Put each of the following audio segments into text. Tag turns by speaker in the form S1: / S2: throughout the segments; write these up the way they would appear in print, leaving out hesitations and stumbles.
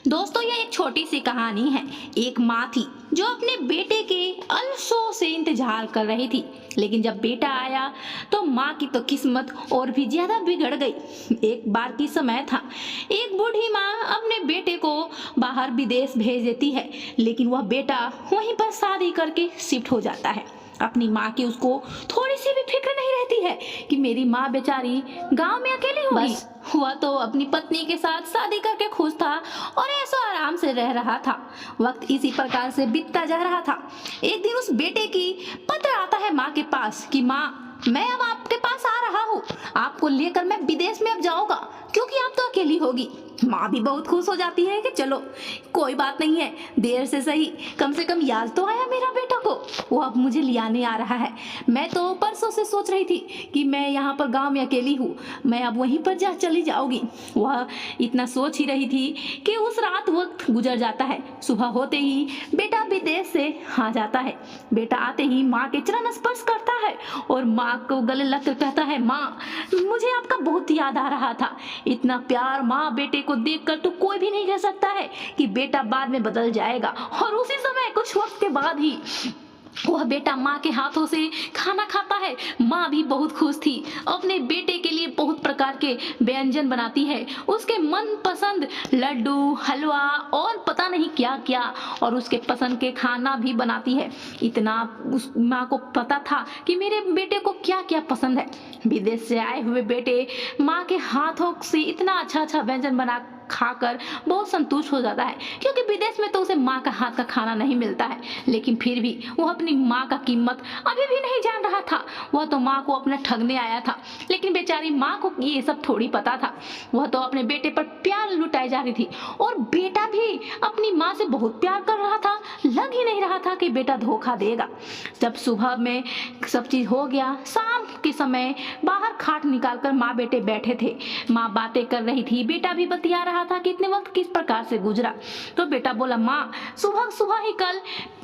S1: दोस्तों ये एक छोटी सी कहानी है। एक माँ थी जो अपने बेटे के अरसों से इंतजार कर रही थी, लेकिन जब बेटा आया तो माँ की तो किस्मत और भी ज्यादा बिगड़ गई। एक बार की समय था, एक बूढ़ी माँ अपने बेटे को बाहर विदेश भेज देती है, लेकिन वह बेटा वहीं पर शादी करके शिफ्ट हो जाता है। अपनी माँ की उसको थोड़ी सी भी फिक्र नहीं रहती है कि मेरी माँ बेचारी गांव में अकेली होगी। बस वह तो अपनी पत्नी के साथ शादी करके खुश था और ऐसा आराम से रह रहा था। वक्त इसी प्रकार से बीतता जा रहा था। एक दिन उस बेटे की पत्र आता है माँ के पास कि माँ, मैं अब आपके पास आ रहा हूँ, आपको लेकर मैं विदेश में अब जाऊंगा क्योंकि आप तो अकेली होगी। माँ भी बहुत खुश हो जाती है कि चलो कोई बात नहीं है, देर से सही कम से कम याद तो आया मेरा बेटा को, वो अब मुझे लियाने आ रहा है। मैं तो परसों से सोच रही थी कि मैं यहाँ पर गांव में अकेली हूँ, मैं अब वहीं पर जा चली जाऊंगी। वह इतना सोच ही रही थी कि उस रात वक्त गुजर जाता है। सुबह होते ही बेटा विदेश से आ जाता है। बेटा आते ही माँ के चरण स्पर्श करता है और माँ को गले लगकर कहता है, माँ मुझे आपका बहुत याद आ रहा था। इतना प्यार माँ बेटे को देखकर तो कोई भी नहीं कह सकता है कि बेटा बाद में बदल जाएगा। और उसी समय कुछ वक्त के बाद ही वह बेटा माँ के हाथों से खाना खाता है। माँ भी बहुत खुश थी, अपने बेटे के लिए बहुत प्रकार के व्यंजन बनाती है, उसके मनपसंद लड्डू, हलवा और पता नहीं क्या क्या, और उसके पसंद के खाना भी बनाती है। इतना उस माँ को पता था कि मेरे बेटे को क्या क्या पसंद है। विदेश से आए हुए बेटे माँ के हाथों से इतना अच्छा अच्छा व्यंजन बना खाकर बहुत संतुष्ट हो जाता है, क्योंकि विदेश में तो उसे माँ का हाथ का खाना नहीं मिलता है। लेकिन फिर भी वह अपनी माँ का कीमत अभी भी नहीं जान रहा था। वह तो माँ को अपना ठगने आया था, लेकिन बेचारी माँ को ये सब थोड़ी पता था। वह तो अपने बेटे पर प्यार लुटाई जा रही थी और बेटा भी अपनी माँ से बहुत प्यार कर रहा था। लग ही नहीं रहा था कि बेटा धोखा देगा। जब सुबह में सब चीज हो गया, शाम के समय बाहर खाट निकालकर माँ बेटे बैठे थे। माँ बातें कर रही थी, बेटा भी बतिया रहा था कि इतने वक्त किस प्रकार से गुजरा। तो बेटा बोला, माँ सुबह सुबह ही कल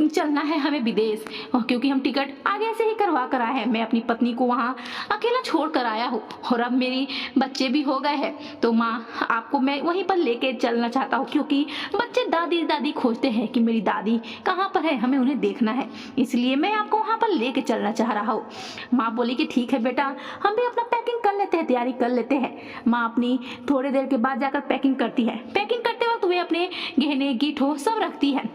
S1: चलना है हमें विदेश, क्योंकि हम टिकट आगे से ही करवा कर आए हैं। मैं अपनी पत्नी को वहाँ अकेला छोड़ कर आया हूँ और अब मेरी बच्चे भी हो गए हैं, तो माँ आपको मैं वहीं पर लेके चलना चाहता हूँ, क्योंकि बच्चे दादी दादी खोजते हैं कि मेरी दादी कहाँ पर है, हमें उन्हें देखना है, इसलिए मैं आपको वहाँ पर लेके चलना चाह रहा हूँ। माँ बोली कि ठीक है बेटा, हम भी अपना पैकिंग कर लेते हैं, तैयारी कर लेते हैं। माँ अपनी थोड़ी देर के बाद जाकर पैकिंग करती है। पैकिंग करते वक्त वे अपने गहने गीठों सब रखती है।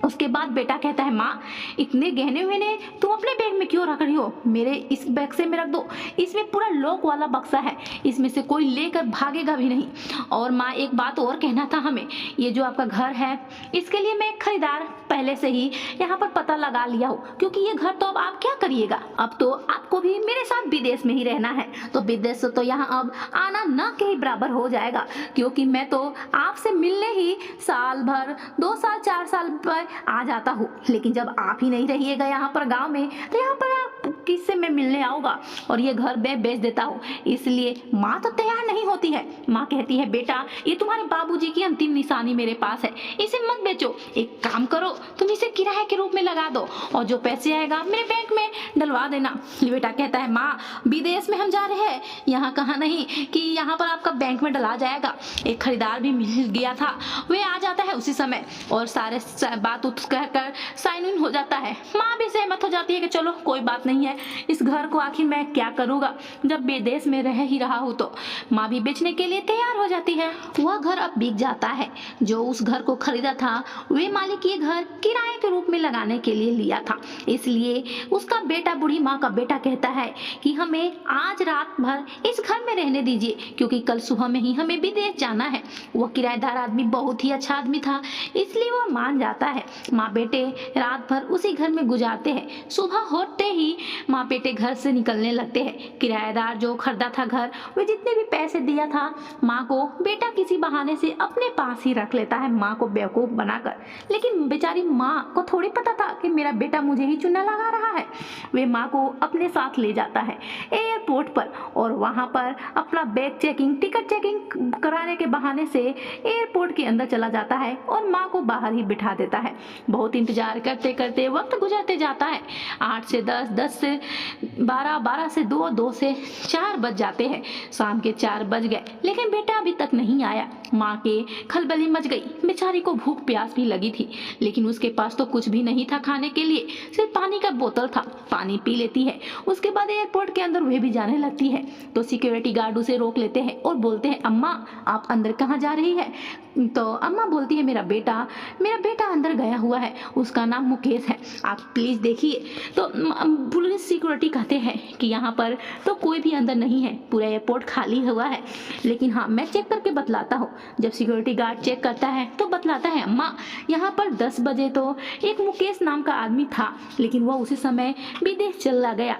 S1: उसके बाद बेटा कहता है, माँ इतने गहने वहने तुम अपने बैग में क्यों रख रही हो, मेरे इस बैग से में रख दो, इसमें पूरा लॉक वाला बक्सा है, इसमें से कोई लेकर भागेगा भी नहीं। और माँ एक बात और कहना था हमें, ये जो आपका घर है इसके लिए मैं एक खरीदार पहले से ही यहाँ पर पता लगा लिया हूँ, क्योंकि ये घर तो अब आप क्या करिएगा, अब तो आपको भी मेरे साथ विदेश में ही रहना है, तो विदेश से तो यहाँ अब आना न के ही बराबर हो जाएगा, क्योंकि मैं तो आपसे मिलने ही साल भर 2 साल 4 साल पर आ जाता हूँ, लेकिन जब आप ही नहीं रहिएगा यहाँ पर गांव में, तो यहाँ पर आप किससे मैं मिलने आऊँगा, और ये घर मैं बेच देता हूँ। इसलिए माँ तो तैयार नहीं होती है। माँ कहती है, बेटा ये तुम्हारे बाबूजी की अंतिम निशानी मेरे पास है, इसे मत बेचो, एक काम करो तुम इसे किराए के रूप में लगा दो और जो पैसे आएगा मेरे बैंक में डलवा देना। बेटा कहता है, माँ विदेश में हम जा रहे हैं, यहाँ कहाँ नहीं कि यहाँ पर आपका बैंक में डला जाएगा। एक खरीदार भी मिल गया था, वे आ जाता है उसी समय और सारे बात कहकर साइन इन हो जाता है। माँ भी सहमत हो जाती है कि चलो कोई बात नहीं है, इस घर को आखिर मैं क्या करूँगा, जब विदेश में रह ही रहा हूँ। तो माँ भी बेचने के लिए तैयार हो जाती है। वह घर अब बिक जाता है। जो उस घर को खरीदा था वे मालिक ये घर किराए के रूप में लगाने के लिए लिया था, इसलिए उसका बेटा, बूढ़ी माँ का बेटा कहता है कि हमें आज रात भर इस घर में रहने दीजिए, क्योंकि कल सुबह में ही हमें विदेश जाना है। वह किराएदार आदमी बहुत ही अच्छा आदमी था, इसलिए वह मान जाता है। माँ बेटे रात भर उसी घर में गुजारते हैं। सुबह होते ही माँ बेटे घर से निकलने लगते हैं। किराएदार जो खरीदा था घर, वे जितने भी पैसे दिया था माँ को, बेटा किसी बहाने से अपने पास ही रख लेता है, माँ को बेवकूफ बनाकर। लेकिन बेचारी माँ को थोड़ी पता था कि मेरा बेटा मुझे ही चुना लगा रहा है। वे माँ को अपने साथ ले जाता है एयरपोर्ट पर और वहाँ पर अपना बैग चेकिंग, टिकट चेकिंग कराने के बहाने से एयरपोर्ट के अंदर चला जाता है और माँ को बाहर ही बिठा देता है। बहुत इंतजार करते करते वक्त गुजरते जाता है। 8 से 10, 10 12 से 2, 2 से 4 बज जाते हैं। शाम के 4 बज गए लेकिन बेटा अभी तक नहीं आया। माँ के खलबली मच गई। बेचारी को भूख प्यास भी लगी थी लेकिन उसके पास तो कुछ भी नहीं था खाने के लिए, सिर्फ पानी का बोतल था। पानी पी लेती है। उसके बाद एयरपोर्ट के अंदर वह भी जाने लगती है तो सिक्योरिटी गार्ड उसे रोक लेते हैं और बोलते हैं, अम्मा आप अंदर कहाँ जा रही है? तो अम्मा बोलती है, मेरा बेटा अंदर गया हुआ है, उसका नाम मुकेश है, आप प्लीज देखिए। तो पुलिस सिक्योरिटी कहते हैं कि यहाँ पर तो कोई भी अंदर नहीं है, पूरा एयरपोर्ट खाली हुआ है, लेकिन हाँ मैं चेक करके बतलाता हूँ। जब सिक्योरिटी गार्ड चेक करता है तो बतलाता है, अम्मा यहाँ पर 10 बजे तो एक मुकेश नाम का आदमी था लेकिन वह उसी समय विदेश चला गया,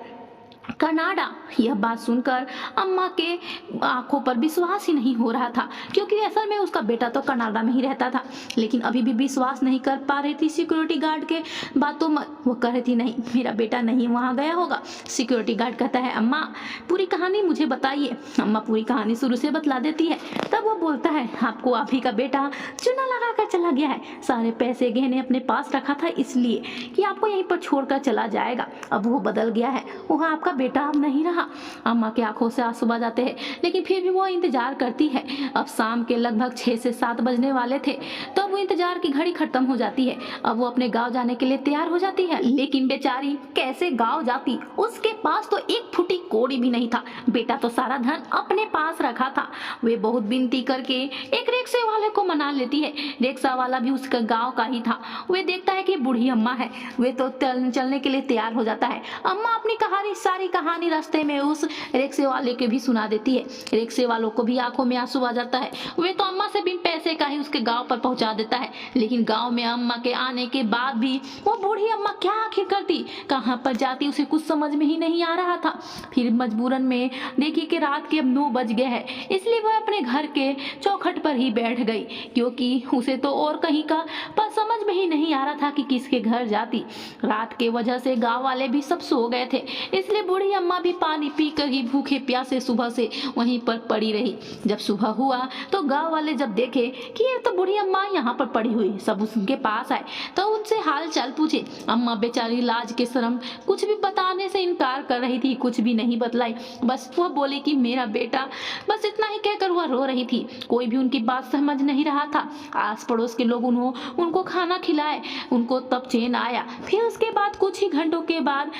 S1: कनाडा। यह बात सुनकर अम्मा के आंखों पर विश्वास ही नहीं हो रहा था क्योंकि असल में उसका बेटा तो कनाडा में ही रहता था, लेकिन अभी भी विश्वास नहीं कर पा रही थी सिक्योरिटी गार्ड के बातों में। वो कह रही थी, नहीं मेरा बेटा नहीं वहाँ गया होगा। सिक्योरिटी गार्ड कहता है, अम्मा पूरी कहानी मुझे बताइए। अम्मा पूरी कहानी शुरू से बतला देती है। तब वो बोलता है, आपको आप ही का बेटा चूना लगा कर चला गया है, सारे पैसे गहने अपने पास रखा था इसलिए कि आपको यहीं पर छोड़कर चला जाएगा। अब वो बदल गया है, वहाँ आपका बेटा अब नहीं रहा। अम्मा की आंखों से आंसू आ जाते हैं लेकिन फिर भी वो इंतजार करती है। अब शाम के लगभग 6 से 7 बजने वाले थे तब वो इंतजार की घड़ी खत्म हो जाती है। अब वो अपने गांव जाने के लिए तैयार हो जाती है लेकिन बेचारी कैसे गांव जाती, उसके पास तो एक फुटी कौड़ी भी नहीं था। बेटा तो सारा धन अपने पास रखा था। वे बहुत विनती करके एक रिक्शे वाले को मना लेती है। रिक्शा वाला भी उसका गाँव का ही था। वे देखता है कि बूढ़ी अम्मा है, वे तो चलने के लिए तैयार हो जाता है। अम्मा अपनी सारी कहानी रास्ते में उस रिक्शे वाले के भी सुना देती है। रिक्शे वालों को भी आंखों में आंसू आ जाता है। वे तो अम्मा से बिन पैसे का ही उसके गांव पर पहुंचा देता है, लेकिन गांव में अम्मा के आने के बाद भी वो बूढ़ी अम्मा क्या आखिर करती, कहां पर जाती, उसे कुछ समझ में ही नहीं आ रहा था। फिर मजबूरन में देखी कि रात के अब 9 बज गए हैं, इसलिए वह अपने घर के चौखट पर ही बैठ गई क्योंकि उसे तो और कहीं का पर समझ में ही नहीं आ रहा था कि किसके घर जाती। रात के वजह से गाँव वाले भी सब सो गए थे, इसलिए बूढ़ी अम्मा भी पानी पीकर ही भूखे प्यासे सुबह से वहीं पर पड़ी रही। जब सुबह हुआ तो गांव वाले जब देखे कि ये तो बूढ़ी अम्मा यहाँ पर पड़ी हुई, सब उनके पास आए तो उनसे हाल चाल पूछे। अम्मा बेचारी लाज के शर्म कुछ भी बताने से इनकार कर रही थी, कुछ भी नहीं बतलाई। बस वह बोली कि मेरा बेटा, बस इतना ही कहकर वह रो रही थी। कोई भी उनकी बात समझ नहीं रहा था। आस पड़ोस के लोग उनको खाना खिलाए, उनको तब चैन आया। फिर उसके बाद कुछ ही घंटों के बाद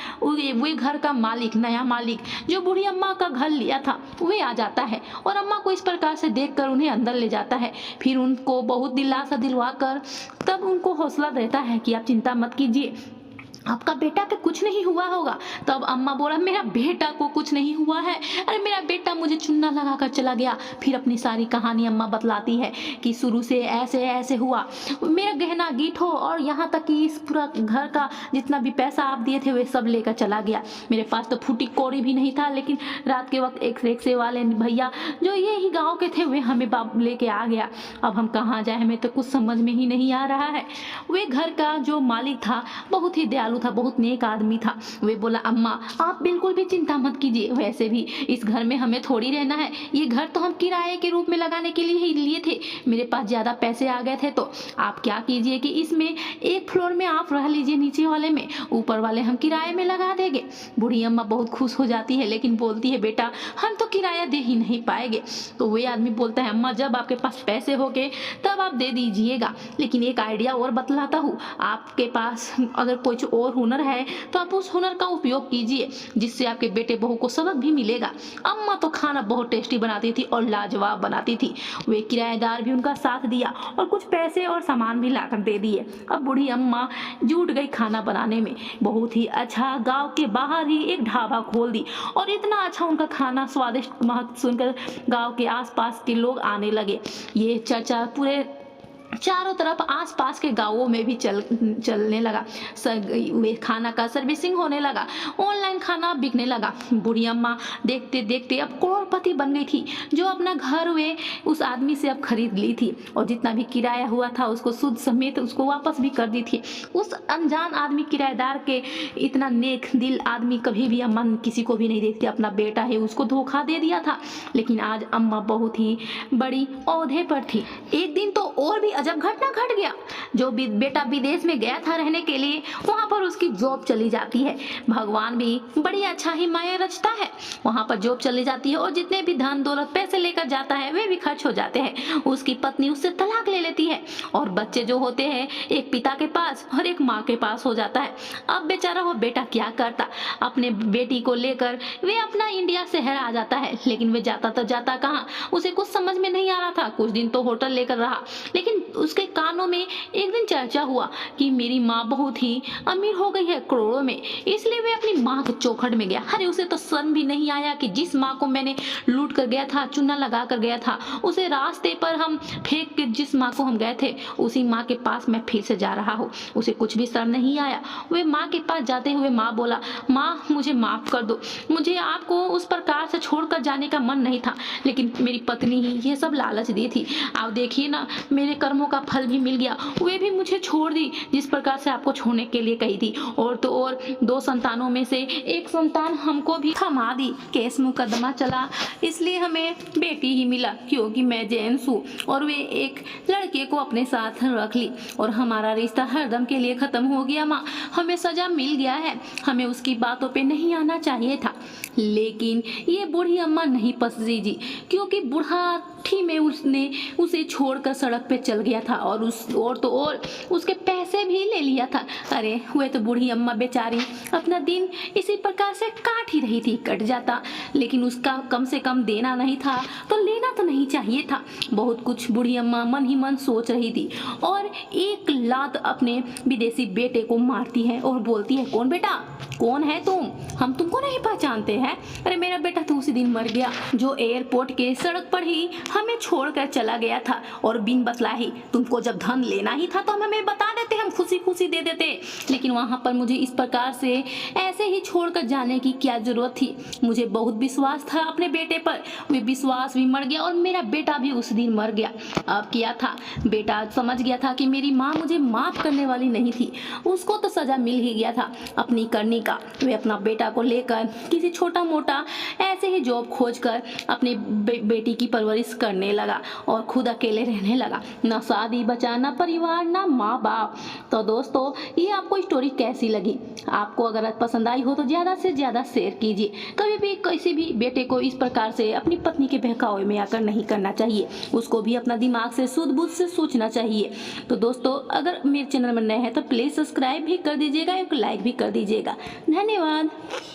S1: वे घर का मालिक, नया मालिक जो बूढ़ी अम्मा का घर लिया था, वे आ जाता है और अम्मा को इस प्रकार से देखकर उन्हें अंदर ले जाता है। फिर उनको बहुत दिलासा दिलवाकर तब उनको हौसला देता है कि आप चिंता मत कीजिए, आपका बेटा को कुछ नहीं हुआ होगा। तब अम्मा बोला, मेरा बेटा को कुछ नहीं हुआ है, अरे मेरा बेटा मुझे चुन्ना लगा कर चला गया। फिर अपनी सारी कहानी अम्मा बतलाती है कि शुरू से ऐसे ऐसे हुआ, मेरा गहना गीठो और यहाँ तक कि इस पूरा घर का जितना भी पैसा आप दिए थे वे सब लेकर चला गया। मेरे पास तो फूटी कौड़ी भी नहीं था, लेकिन रात के वक्त एक रिक्शे वाले भैया जो ये ही गाँव के थे वे हमें लेके आ गया। अब हम कहाँ जाए, हमें तो कुछ समझ में ही नहीं आ रहा है। वे घर का जो मालिक था बहुत ही दयालु था, बहुत नेक आदमी था। वे बोला, अम्मा आप बिल्कुल भी चिंता मत कीजिए, वैसे भी इस घर में हमें थोड़ी रहना है, ये घर तो हम किराए के रूप में लगाने के लिए ही लिए थे, मेरे पास ज्यादा पैसे आ गए थे तो आप क्या कीजिए कि इसमें एक फ्लोर में आप रह लीजिए, नीचे वाले में, ऊपर वाले हम किराए में लगा देंगे। बूढ़ी अम्मा बहुत खुश हो जाती है लेकिन बोलती है, बेटा हम तो किराया दे ही नहीं पाएंगे। तो वे आदमी बोलता है, अम्मा जब आपके पास पैसे होंगे तब आप दे दीजिएगा, लेकिन एक आइडिया और बतलाता हूँ, आपके पास अगर कुछ और हुनर है तो आप उस हुनर का उपयोग कीजिए जिससे आपके बेटे बहू को सबक भी मिलेगा। अम्मा तो खाना बहुत टेस्टी बनाती थी और लाजवाब बनाती थी। वे किराएदार भी उनका साथ दिया और कुछ पैसे और सामान भी लाकर दे दिए। अब बूढ़ी अम्मा जुट गई खाना बनाने में, बहुत ही अच्छा गांव के बाहर ही एक ढाबा खोल दी और इतना अच्छा उनका खाना स्वादिष्ट महक सुनकर गांव के आसपास के लोग आने लगे। ये चर्चा पूरे चारों तरफ आसपास के गांवों में भी चलने लगा। वे खाना का सर्विसिंग होने लगा, ऑनलाइन खाना बिकने लगा। बूढ़ी अम्मा देखते देखते अब करोड़पति बन गई थी, जो अपना घर वे उस आदमी से अब खरीद ली थी और जितना भी किराया हुआ था उसको सूद समेत उसको वापस भी कर दी थी। उस अनजान आदमी किराएदार के इतना नेक दिल आदमी कभी भी अम्मा किसी को भी नहीं देखती, अपना बेटा है उसको धोखा दे दिया था। लेकिन आज अम्मा बहुत ही बड़ी ओहदे पर थी। एक दिन तो और भी अजब घटना घट गया। जो बेटा विदेश में गया था रहने के लिए, वहाँ पर उसकी जॉब चली जाती है। भगवान भी बड़ी अच्छा ही माया रचता है। वहाँ पर जॉब चली जाती है और जितने भी धन दौलत पैसे लेकर जाता है वे भी खर्च हो जाते हैं। उसकी पत्नी उससे तलाक ले लेती है और बच्चे जो होते हैं एक पिता के पास और एक माँ के पास हो जाता है। अब बेचारा वो बेटा क्या करता, अपने बेटी को लेकर वे अपना इंडिया शहर आ जाता है। लेकिन वे जाता तो जाता कहाँ, उसे कुछ समझ में नहीं आ रहा था। कुछ दिन तो होटल लेकर रहा, लेकिन उसके कानों में एक दिन चर्चा हुआ कि मेरी माँ बहुत ही अमीर हो गई है, करोड़ों में। इसलिए वे अपनी माँ के चौखट में गया। अरे उसे तो शर्म भी नहीं आया कि जिस माँ को मैंने लूट कर गया था, चूना लगा कर गया था, उसे रास्ते पर हम फेंक के जिस माँ को हम गए थे उसी माँ के पास मैं फिर से जा रहा हूँ। उसे कुछ भी शर्म नहीं आया। वे माँ के पास जाते हुए माँ बोला, माँ मुझे माफ कर दो, मुझे आपको उस प्रकार से छोड़कर जाने का मन नहीं था, लेकिन मेरी पत्नी ही ये सब लालच दी थी। आप देखिए ना, मेरे कर्मों का फल भी मिल गया, वे भी मुझे छोड़ दी जिस प्रकार से आपको छोड़ने के लिए कही थी। और तो और 2 संतानों में से एक संतान हमको भी थमा दी। केस मुकदमा चला, इसलिए हमें बेटी ही मिला क्योंकि मैं जेंट्स हूँ। और वे एक लड़के को अपने साथ रख ली और हमारा रिश्ता हरदम के लिए खत्म हो गया। माँ, हमें सजा मिल गया है, हमें उसकी बातों पे नहीं आना चाहिए था। लेकिन ये बूढ़ी अम्मा नहीं पसरी जी, क्योंकि बुढ़ाठी में उसने उसे छोड़कर सड़क पे चल गया था और तो और उसके पैसे भी ले लिया था। अरे हुए तो बूढ़ी अम्मा बेचारी अपना दिन इसी प्रकार से काट ही रही थी, कट जाता, लेकिन उसका कम से कम देना नहीं था तो लेना तो नहीं चाहिए था। बहुत कुछ बूढ़ी अम्मा मन ही मन सोच रही थी और एक लात अपने विदेशी बेटे को मारती है और बोलती है, कौन बेटा, कौन है तुम, हम तुमको नहीं पहचानते हैं। अरे मेरा बेटा तो उसी दिन मर गया जो एयरपोर्ट के सड़क पर ही हमें छोड़कर चला गया था और बिन बतलाही। तुमको जब धन लेना ही था तो हम हमें बता देते, हम खुशी खुशी दे देते, लेकिन वहां पर मुझे इस प्रकार से ऐसे ही छोड़कर जाने की क्या जरूरत थी। मुझे बहुत विश्वास था अपने बेटे पर, वे विश्वास भी मर गया और मेरा बेटा भी उस दिन मर गया। अब क्या था, बेटा समझ गया था कि मेरी माँ मुझे माफ करने वाली नहीं थी, उसको तो सजा मिल ही गया था अपनी करनी का। वे अपना बेटा को लेकर किसी छोटा मोटा ऐसे ही जॉब खोजकर अपनी बेटी की परवरिश करने लगा और खुद अकेले रहने लगा। ना शादी बचा, ना परिवार, ना माँ बाप। तो दोस्तों, ये आपको स्टोरी कैसी लगी? आपको अगर पसंद आई हो तो ज़्यादा से ज़्यादा शेयर कीजिए। कभी भी किसी भी बेटे को इस प्रकार से अपनी पत्नी के बहकावे में आकर नहीं करना चाहिए, उसको भी अपना दिमाग से सूझ बूझ से सोचना चाहिए। तो दोस्तों, अगर मेरे चैनल में नए हैं तो प्लीज़ सब्सक्राइब भी कर दीजिएगा, एक लाइक भी कर दीजिएगा। धन्यवाद।